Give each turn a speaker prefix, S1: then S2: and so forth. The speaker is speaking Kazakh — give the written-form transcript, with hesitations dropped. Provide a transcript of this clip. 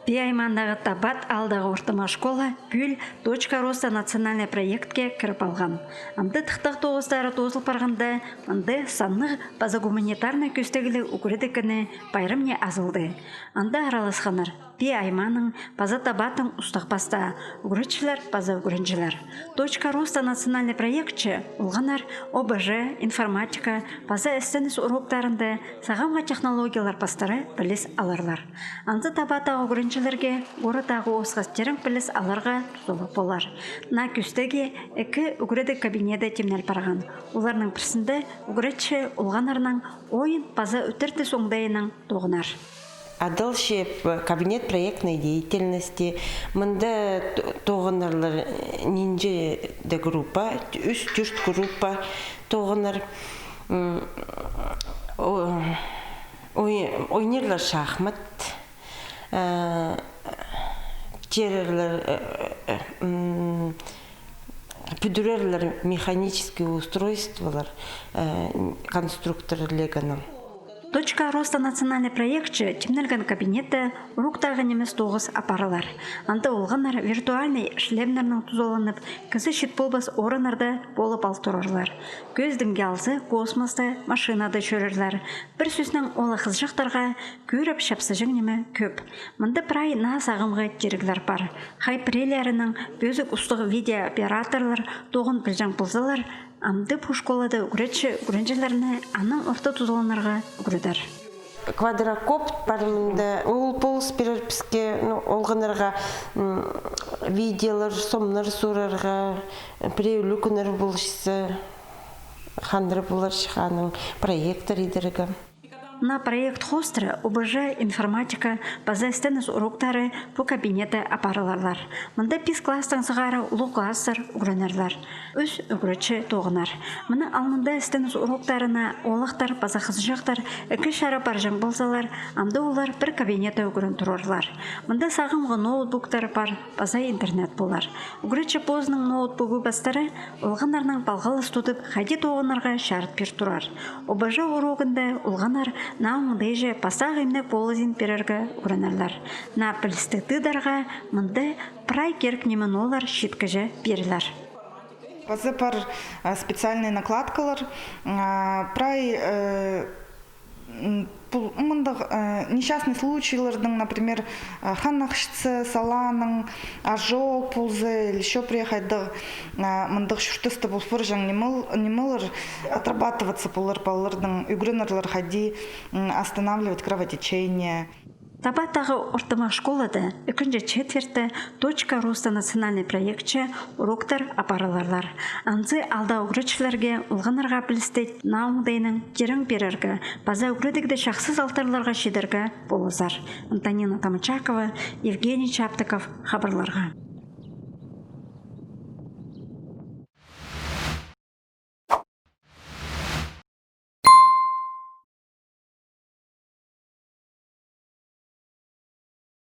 S1: Аймандағы Табат алдағы ортама школа бүл точка роста национальный проектке кіріп алған. Амды тықтақ тоғыздары тозыл парғанда, аңды саннық база гуманитарный көстегілі үкіредікіні байрымне азылды. Анда араласқаныр. Айманың база Табатын ұстақ баста, үгіретшілер база үгіріншілер. Точка роста национальный проектче ұлғанар ОБЖ, информатика, база әстеніс уроктарында сағамға технологиялар бастары біліс аларлар. Анды Табатағы үгіріншілерге ғорытағы осқастерін біліс аларға тұзылы болар. На күстеге әкі үгіредік кабинеті темнел парған. Оларның бірсінде үгіретші ұлғанарының ойын база өтірді соңдайының тоғынар.
S2: Адалшеп кабинет проектной деятельности, мында тоғынарлар нинже де группа, үст группа тоғынар, ойнерлар шахмат, терерлер, пүдүрерлер механические устройстволар, конструкторы леганың.
S1: Точка роста национальный проектче темнелген кабинеті уруктағы немес 9 апаралар. Анда олғанар виртуальный шлемнерінің тұзоланып, кізі шет болбас орынарды болып алтырырлар. Көздің гялзы космосты машинады шөрірлер. Бір сөзінің олы қызжақтарға көріп шапсыжың немі көп. Мұнды прай на сағымғы теріглер бар. Хайпрелерінің бөзік ұстығы видеооператорлар тоғын білжан бұлзалар, амды пушколады үгіретші үгіренжелеріне аның орта тұзыланарға үгіредер.
S2: Квадрокопт барымында ол полыс перерпіске олғанарға видеолар, сомнар сұрарға, біреулі күнір болшысы, қандыр болар шығаның проектор едірігі.
S1: На проект хостры ОБЖ информатика база стенес уроктары по кабинеті апарыларлар. Мұнда 5 кластың сығары ұлы кластар үгіренерлер. Өз үгіретші тоғынар. Мұны алмында стенес уроктарына олықтар, база қызжақтар, үкі шара баржың болсалар, амды олар бір кабинеті үгірен тұрарлар. Мұнда сағымғы ноутбуктар бар, база интернет болар. Үгіретші позының ноутбугі бастары ұлғанарның балғалы студып қайде тоғынарға шарт пер тұрар. ОБЖ урогында ұлғанар на мұндайжы пасақ емнік болызин перергі үгірінерлер. На пілістікті дарға мұнды прай керк немен олар шеткіжі берілер.
S3: Базы пар специальный накладкалар, прай несчастный случайлардың, например, ханнақшысы, саланың, ажол, пулзы, еще приехайды мұндық шүртісті бұлфыр жаң немылыр отрабатываться палырдың үгірінерлер хади останавливать кровотечение.
S1: Табаттағы ортама школада 2-ші четверті точка роста национальный проектче уроктар апараларлар. Анзы алда үгіретшілерге ұлғанарға білістет наумдайының терің берергі, база үгіредігді шақсыз алтарларға шедергі болызар. Антонина Тамычакова, Евгений Чаптыков хабарларға.